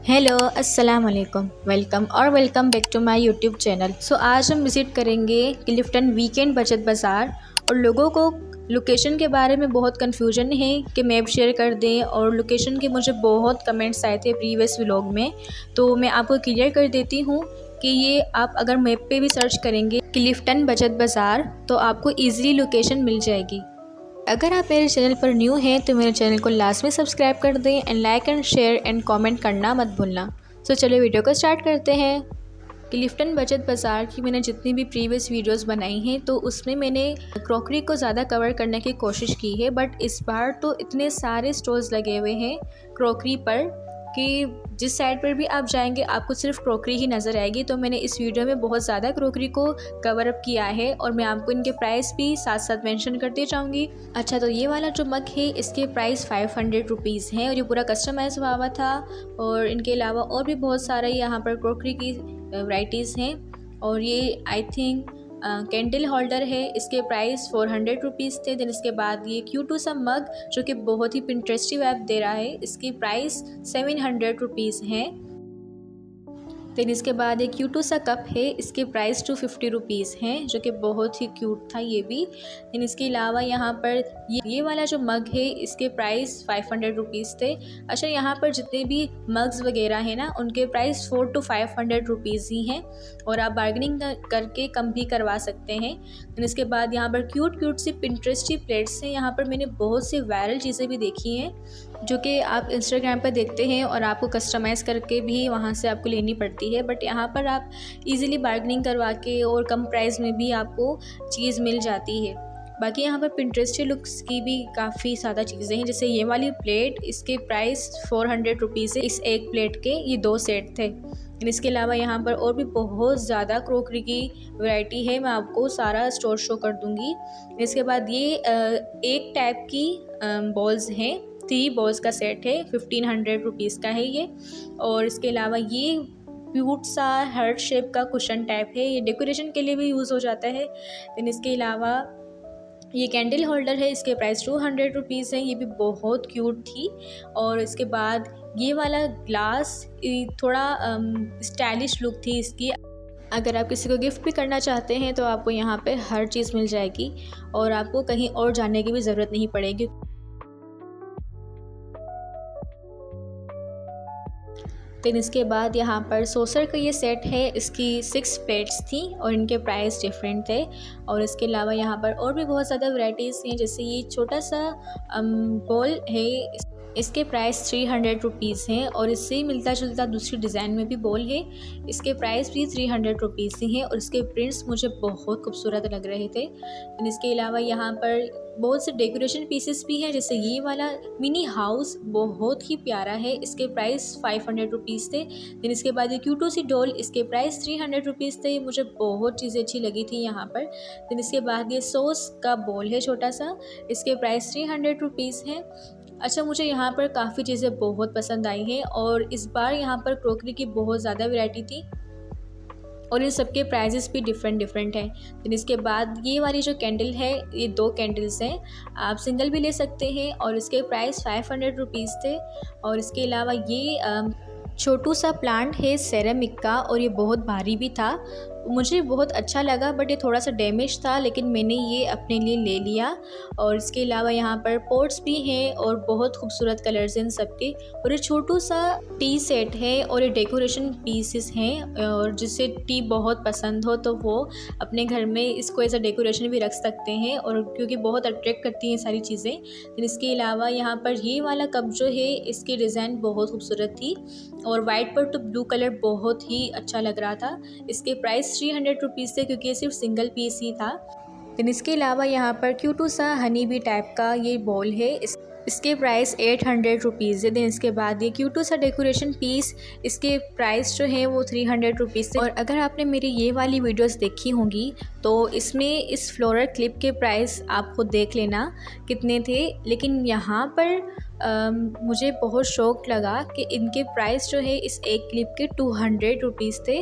Hello अस्सलाम वालेकुम, welcome back to my YouTube channel. आज हम विज़िट करेंगे क्लिफ्टन वीकेंड बचत बाज़ार। और लोगों को लोकेशन के बारे में बहुत कन्फ्यूजन है कि मैप शेयर कर दें, और लोकेशन के मुझे बहुत कमेंट्स आए थे प्रीवियस व्लॉग में, तो मैं आपको क्लियर कर देती हूँ कि ये आप अगर मैप पे भी सर्च करेंगे क्लिफ्टन बचत बाज़ार तो आपको ईज़िली लोकेशन मिल जाएगी। अगर आप मेरे चैनल पर न्यू हैं तो मेरे चैनल को लाजमी सब्सक्राइब कर दें and like and share and comment करना मत भूलना। चलो वीडियो को स्टार्ट करते हैं। क्लिफ्टन बचत बाज़ार की मैंने जितनी भी प्रीवियस वीडियोस बनाई हैं तो उसमें मैंने क्रॉकरी को ज़्यादा कवर करने की कोशिश की है, बट इस बार तो इतने सारे स्टोर्स लगे हुए हैं क्रॉकरी पर कि जिस साइड पर भी आप जाएंगे आपको सिर्फ क्रॉकरी ही नज़र आएगी। तो मैंने इस वीडियो में बहुत ज़्यादा क्रॉकरी को कवर अप किया है और मैं आपको इनके प्राइस भी साथ साथ मेंशन करती जाऊंगी। अच्छा, तो ये वाला जो मग है इसके प्राइस 500 रुपीज़ हैं और ये पूरा कस्टमाइज हुआ हुआ था। और इनके अलावा और भी बहुत सारे यहाँ पर क्रॉकरी की वैराइटीज़ हैं। और ये आई थिंक कैंडल होल्डर है, इसके प्राइस 400 रुपीज़ थे। देन इसके बाद ये क्यूटू सा मग जो कि बहुत ही पिंटरेस्टी वाइब दे रहा है, इसकी प्राइस 700 रुपीज़ हैं। देन इसके बाद एक क्यूटू सा कप है, इसके प्राइस 250 रुपीज़ हैं जो कि बहुत ही क्यूट था ये भी। देन इसके अलावा यहाँ पर ये वाला जो मग है इसके प्राइस 500 रुपीज़ थे। अच्छा, यहाँ पर जितने भी मग्स वगैरह हैं ना उनके प्राइस 400 to 500 रुपीज़ ही हैं और आप बार्गेनिंग करके कम भी करवा सकते हैं। देन इसके बाद यहाँ पर क्यूट सी पिंटरेस्टी प्लेट्स हैं। यहाँ पर मैंने बहुत सी वायरल चीज़ें भी देखी हैं जो कि आप इंस्टाग्राम पर देखते हैं और आपको कस्टमाइज़ करके भी वहाँ से आपको लेनी पड़ती है, बट यहाँ पर आप इजीली बार्गेनिंग करवा के और कम प्राइस में भी आपको चीज़ मिल जाती है। बाकी यहाँ पर पिंटरेस्टी लुक्स की भी काफ़ी ज़्यादा चीज़ें हैं, जैसे ये वाली प्लेट, इसके प्राइस 400 रुपीज़ है। इस एक प्लेट के ये 2 सेट थे। इसके अलावा यहाँ पर और भी बहुत ज़्यादा क्रॉकरी की वैरायटी है, मैं आपको सारा स्टोर शो कर दूँगी। इसके बाद ये एक टाइप की बॉल्स हैं, 3 बॉल्स का सेट है, 1500 रुपीज़ का है ये। और इसके अलावा ये क्यूट सा हार्ट शेप का कुशन टाइप है, ये डेकोरेशन के लिए भी यूज़ हो जाता है। देन इसके अलावा ये कैंडल होल्डर है, इसके प्राइस 200 रुपीज़ है, ये भी बहुत क्यूट थी। और इसके बाद ये वाला ग्लास थोड़ा स्टाइलिश लुक थी इसकी। अगर आप किसी को गिफ्ट भी करना चाहते हैं तो आपको यहाँ पे हर चीज़ मिल जाएगी और आपको कहीं और जाने की भी ज़रूरत नहीं पड़ेगी। देन इसके बाद यहाँ पर सोसर का ये सेट है, इसकी 6 प्लेट्स थी और इनके प्राइस डिफरेंट थे। और इसके अलावा यहाँ पर और भी बहुत ज़्यादा वैराइटीज़ हैं, जैसे ये छोटा सा बॉल है, इसके प्राइस 300 रुपीज़ हैं। और इससे मिलता जुलता दूसरी डिज़ाइन में भी बॉल है, इसके प्राइस भी 300 रुपीज़ ही हैं और इसके प्रिंट्स मुझे बहुत खूबसूरत लग रहे थे। इसके अलावा यहाँ पर बहुत से डेकोरेशन पीसेस भी हैं, जैसे ये वाला मिनी हाउस बहुत ही प्यारा है, इसके प्राइस 500 रुपीज़ थे। फिर इसके बाद ये क्यूटू सी डॉल, इसके प्राइस 300 रुपीज़ थे। मुझे बहुत चीज़ें अच्छी लगी थी यहाँ पर। फिर इसके बाद ये सॉस का बॉल है छोटा सा, इसके प्राइस 300 रुपीज़ हैं। अच्छा, मुझे यहाँ पर काफ़ी चीज़ें बहुत पसंद आई हैं और इस बार यहाँ पर क्रॉकरी की बहुत ज़्यादा वैरायटी थी और इन सब के प्राइजेस भी डिफरेंट हैं। फिर इसके बाद ये वाली जो कैंडल है, ये 2 कैंडल्स हैं, आप सिंगल भी ले सकते हैं और इसके प्राइस 500 रुपीज़ थे। और इसके अलावा ये छोटू सा प्लांट है सेरेमिक का और ये बहुत भारी भी था, मुझे बहुत अच्छा लगा, बट ये थोड़ा सा डैमेज था, लेकिन मैंने ये अपने लिए ले लिया। और इसके अलावा यहाँ पर पॉट्स भी हैं और बहुत खूबसूरत कलर्स हैं इन सबके। और ये छोटू सा टी सेट है और ये डेकोरेशन पीसेस हैं, और जिसे टी बहुत पसंद हो तो वो अपने घर में इसको एज अ डेकोरेशन भी रख सकते हैं, और क्योंकि बहुत अट्रैक्ट करती हैं सारी चीज़ें। फिर इसके अलावा यहाँ पर ये वाला कप जो है, इसकी डिज़ाइन बहुत खूबसूरत थी और वाइट पर तो ब्लू कलर बहुत ही अच्छा लग रहा था। इसके प्राइस 300 रुपीज़ थे क्योंकि ये सिर्फ सिंगल पीस ही था। फिर इसके अलावा यहाँ पर क्यूटू सा हनी बी टाइप का ये बॉल है, इसके प्राइस 800 रुपीज़ है। देन इसके बाद ये क्यूटू सा डेकोरेशन पीस, इसके प्राइस जो है वो 300 रुपीज़ थे। और अगर आपने मेरी ये वाली वीडियोस देखी होंगी तो इसमें इस फ्लोरल क्लिप के प्राइस आप खुद देख लेना कितने थे, लेकिन यहाँ पर मुझे बहुत शौक लगा कि इनके प्राइस जो है इस एक क्लिप के 200 रुपीज़ थे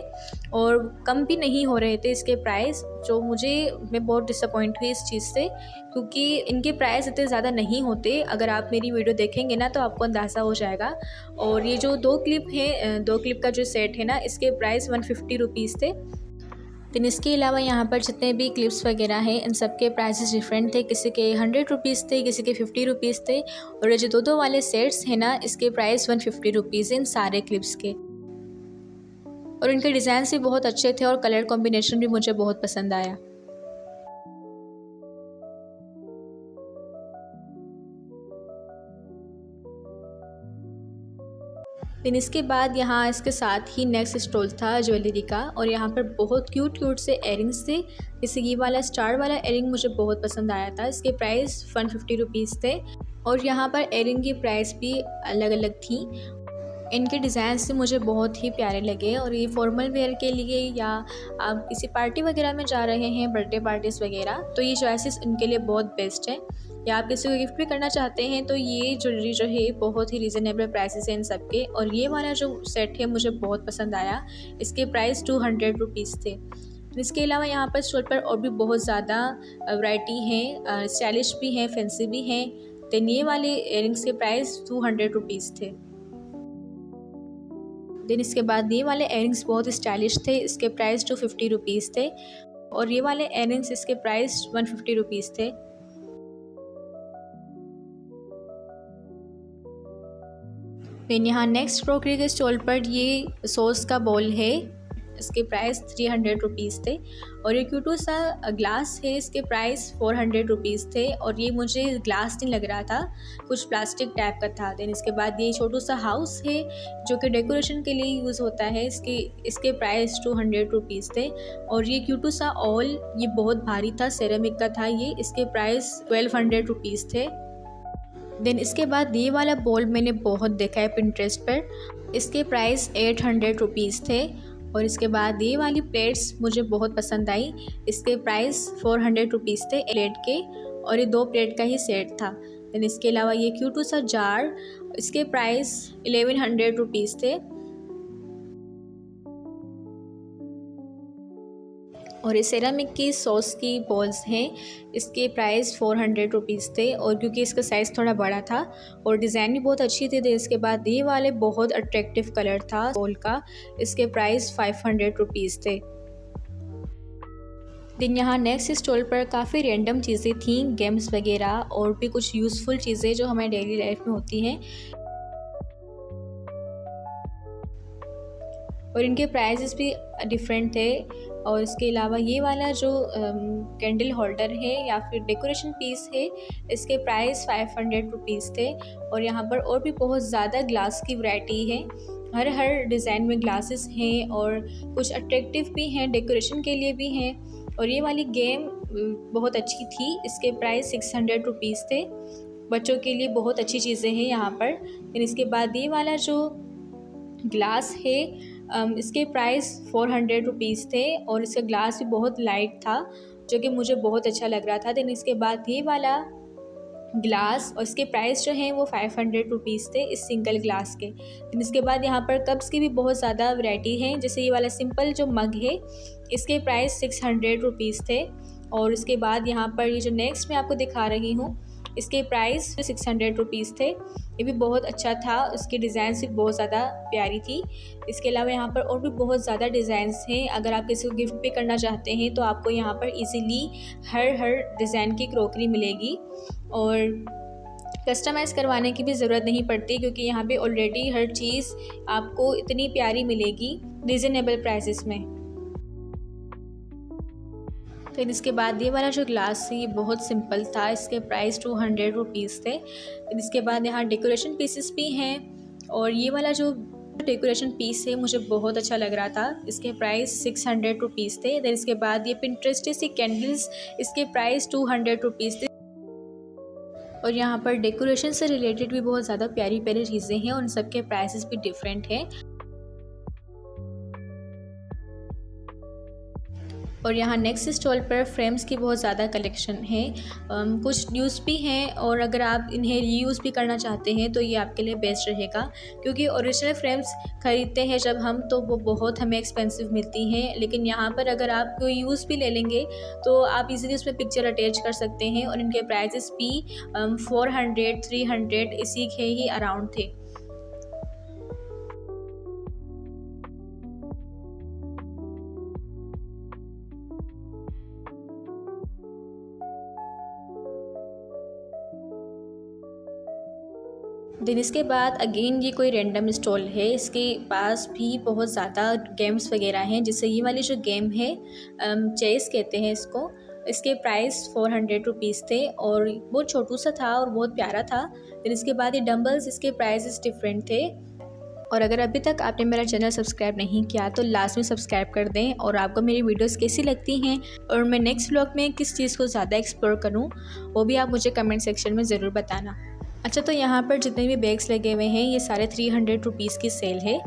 और कम भी नहीं हो रहे थे इसके प्राइस, जो मैं बहुत डिसअपॉइंट हुई इस चीज़ से, क्योंकि इनके प्राइस इतने ज़्यादा नहीं होते। अगर आप मेरी वीडियो देखेंगे ना तो आपको अंदाज़ा हो जाएगा। और ये जो 2 क्लिप हैं, 2 क्लिप का जो सेट है ना, इसके प्राइस 150 रुपीज़ थे। लेकिन इसके अलावा यहाँ पर जितने भी क्लिप्स वगैरह हैं इन सब के प्राइसेस डिफरेंट थे। किसी के 100 रुपीज़ थे, किसी के 50 रुपीज़ थे। और ये जो दो वाले सेट्स हैं ना, इसके प्राइस 150 रुपीज़ इन सारे क्लिप्स के। और इनके डिज़ाइन भी बहुत अच्छे थे और कलर कॉम्बिनेशन भी मुझे बहुत पसंद आया। फिर इसके बाद यहाँ इसके साथ ही नेक्स्ट स्टॉल था ज्वेलरी का, और यहाँ पर बहुत क्यूट से एयरिंग्स थे। जैसे ये वाला स्टार वाला एयरिंग मुझे बहुत पसंद आया था। इसके प्राइस 150 रुपीज़ थे। और यहाँ पर एयरिंग की प्राइस भी अलग अलग थी। इनके डिज़ाइन से मुझे बहुत ही प्यारे लगे। और ये फॉर्मल वेयर के लिए या आप किसी पार्टी वगैरह में जा रहे हैं, बर्थडे पार्टीज़ वगैरह, तो ये चॉइसेस इनके लिए बहुत बेस्ट है। या आप किसी को गिफ्ट भी करना चाहते हैं तो ये ज्वेलरी जो है बहुत ही रीज़नेबल प्राइसेस हैं इन सब के। और ये वाला जो सेट है मुझे बहुत पसंद आया। इसके प्राइस 200 रुपीज़ थे। इसके अलावा यहाँ पर स्टॉल पर और भी बहुत ज़्यादा वैरायटी है, स्टाइलिश भी हैं, फैंसी भी हैं। देन ये वाले इयरिंग्स के प्राइस 200 रुपीज़ थे। देन इसके बाद ये वाले इयरिंग्स बहुत स्टाइलिश थे। इसके प्राइस 250 रुपीज़ थे। और ये वाले इयरिंग्स इसके प्राइस 150 रुपीज़ थे। देन यहाँ नेक्स्ट क्रॉकरी के स्टॉल पर ये सॉस का बॉल है। इसके प्राइस 300 रुपीज़ थे। और ये क्यूटू सा ग्लास है, इसके प्राइस 400 रुपीज़ थे। और ये मुझे ग्लास नहीं लग रहा था, कुछ प्लास्टिक टाइप का था। देन इसके बाद ये छोटू सा हाउस है जो कि डेकोरेशन के लिए यूज़ होता है। इसके प्राइस 200 रुपीज़ थे। और ये क्यूटू सा ऑल, ये बहुत भारी था, सेरेमिक का था ये। इसके प्राइस 1200 रुपीज़ थे। देन इसके बाद ये वाला बॉल मैंने बहुत देखा है पिंटरेस्ट पर। इसके प्राइस 800 रुपीज़ थे। और इसके बाद ये वाली प्लेट्स मुझे बहुत पसंद आई। इसके प्राइस 400 रुपीज़ थे प्लेट के। और ये 2 प्लेट का ही सेट था। देन इसके अलावा ये क्यूटू सा जार, इसके प्राइस 1100 रुपीज़ थे। और ये सेरामिक की सॉस की बॉल्स हैं। इसके प्राइस 400 रुपीज़ थे। और क्योंकि इसका साइज़ थोड़ा बड़ा था और डिज़ाइन भी बहुत अच्छी थी। इसके बाद ये वाले बहुत अट्रैक्टिव कलर था बॉल का। इसके प्राइस 500 रुपीज़ थे। दिन यहाँ नेक्स्ट स्टॉल पर काफ़ी रैंडम चीज़ें थीं, गेम्स वगैरह और भी कुछ यूज़फुल चीज़ें जो हमारे डेली लाइफ में होती हैं। और इनके प्राइसेस भी डिफरेंट थे। और इसके अलावा ये वाला जो कैंडल होल्डर है या फिर डेकोरेशन पीस है, इसके प्राइस 500 रुपीज़ थे। और यहाँ पर और भी बहुत ज़्यादा ग्लास की वैरायटी है। हर डिज़ाइन में ग्लासेस हैं और कुछ अट्रैक्टिव भी हैं, डेकोरेशन के लिए भी हैं। और ये वाली गेम बहुत अच्छी थी। इसके प्राइस 600 रुपीज़ थे। बच्चों के लिए बहुत अच्छी चीज़ें हैं यहाँ पर। फिर इसके बाद ये वाला जो ग्लास है, इसके प्राइस 400 रुपीज़ थे। और इसका ग्लास भी बहुत लाइट था जो कि मुझे बहुत अच्छा लग रहा था। देन इसके बाद ये वाला ग्लास, और इसके प्राइस जो हैं वो 500 रुपीज़ थे इस सिंगल ग्लास के। देन इसके बाद यहाँ पर कप्स की भी बहुत ज़्यादा वैरायटी है। जैसे ये वाला सिंपल जो मग है, इसके प्राइस 600 रुपीज़ थे। और इसके बाद यहाँ पर ये जो नेक्स्ट मैं आपको दिखा रही हूँ, इसके प्राइस 600 रुपीज़ थे। ये भी बहुत अच्छा था, उसकी डिज़ाइन भी बहुत ज़्यादा प्यारी थी। इसके अलावा यहाँ पर और भी बहुत ज़्यादा डिज़ाइंस हैं। अगर आप किसी को गिफ्ट भी करना चाहते हैं तो आपको यहाँ पर इजीली हर डिज़ाइन की क्रॉकरी मिलेगी। और कस्टमाइज़ करवाने की भी ज़रूरत नहीं पड़ती, क्योंकि यहाँ पे ऑलरेडी हर चीज़ आपको इतनी प्यारी मिलेगी रीज़नेबल प्राइसेस में। फिर इसके बाद ये वाला जो ग्लास है ये बहुत सिंपल था। इसके प्राइस 200 रुपीज़ थे। फिर इसके बाद यहाँ डेकोरेशन पीसेस भी हैं। और ये वाला जो डेकोरेशन पीस है मुझे बहुत अच्छा लग रहा था। इसके प्राइस 600 रुपीज़ थे। फिर इसके बाद ये पिंटरेस्ट सी कैंडल्स, इसके प्राइस 200 रुपीज़ थे। और यहाँ पर डेकोरेशन से रिलेटेड भी बहुत ज़्यादा प्यारी प्यारी चीज़ें हैं और उन सब के प्राइसेस भी डिफरेंट हैं। और यहाँ नेक्स्ट स्टॉल पर फ्रेम्स की बहुत ज़्यादा कलेक्शन है। कुछ यूज़ भी हैं और अगर आप इन्हें रीयूज़ भी करना चाहते हैं तो ये आपके लिए बेस्ट रहेगा, क्योंकि ओरिजिनल फ्रेम्स ख़रीदते हैं जब हम तो वो बहुत हमें एक्सपेंसिव मिलती हैं, लेकिन यहाँ पर अगर आप कोई यूज़ भी ले लेंगे तो आप इजीली उसमें पिक्चर अटैच कर सकते हैं। और इनके प्राइजेस भी 400 300 इसी के ही अराउंड थे। देन इसके बाद अगेन ये कोई रैंडम स्टॉल है, इसके पास भी बहुत ज़्यादा गेम्स वगैरह हैं। जैसे ये वाली जो गेम है चेस कहते हैं इसको, इसके प्राइस 400 रुपीज़ थे और बहुत छोटू सा था और बहुत प्यारा था। देन इसके बाद ये डम्बल्स, इसके प्राइसेस डिफरेंट थे। और अगर अभी तक आपने मेरा चैनल सब्सक्राइब नहीं किया तो लास्ट में सब्सक्राइब कर दें। और आपको मेरी वीडियोस कैसी लगती हैं और मैं नेक्स्ट व्लॉग में किस चीज़ को ज़्यादा एक्सप्लोर करूं, वो भी आप मुझे कमेंट सेक्शन में ज़रूर बताना। अच्छा, तो यहाँ पर जितने भी बैग्स लगे हुए हैं ये सारे 300 रुपीज़ की सेल है।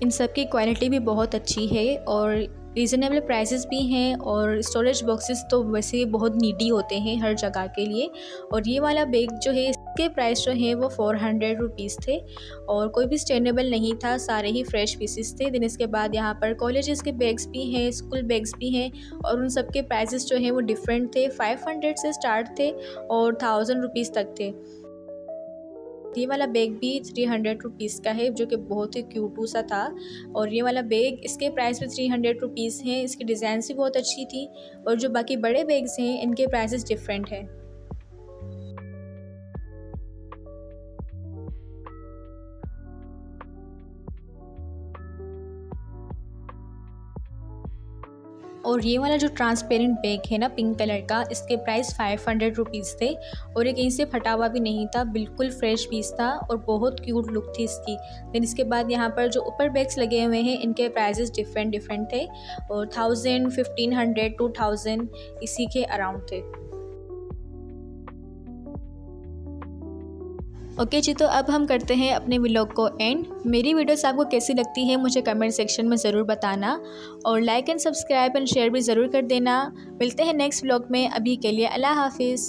इन सब की क्वालिटी भी बहुत अच्छी है और रीज़नेबल प्राइसेस भी हैं। और स्टोरेज बॉक्सेस तो वैसे बहुत नीडी होते हैं हर जगह के लिए। और ये वाला बैग जो है इसके प्राइस जो है वो 400 रुपीज़ थे और कोई भी स्टैंडेबल नहीं था, सारे ही फ्रेश पीसेस थे। दिन इसके बाद यहाँ पर कॉलेजेस के बैग्स भी हैं, स्कूल बैग्स भी हैं और उन सब के प्राइसेस जो हैं वो डिफरेंट थे। 500 से स्टार्ट थे और 1000 रुपीज़ तक थे। ये वाला बैग भी 300 रुपीज़ का है जो कि बहुत ही क्यूटू सा था। और ये वाला बैग इसके प्राइस भी 300 रुपीज़ हैं। इसकी डिज़ाइन भी बहुत अच्छी थी। और जो बाकी बड़े बैग्स हैं इनके प्राइसेस डिफरेंट है। और ये वाला जो ट्रांसपेरेंट बैग है ना पिंक कलर का, इसके प्राइस 500 रुपीज़ थे और ये कहीं से फटा हुआ भी नहीं था, बिल्कुल फ्रेश पीस था और बहुत क्यूट लुक थी इसकी। देन इसके बाद यहाँ पर जो ऊपर बैग्स लगे हुए हैं इनके प्राइसेस डिफरेंट थे और 1000 1500 2000 इसी के अराउंड थे। ओके जी, तो अब हम करते हैं अपने व्लॉग को एंड। मेरी वीडियोस आपको कैसी लगती है मुझे कमेंट सेक्शन में ज़रूर बताना और like and subscribe and share भी ज़रूर कर देना। मिलते हैं नेक्स्ट व्लॉग में, अभी के लिए अल्लाह हाफिज़।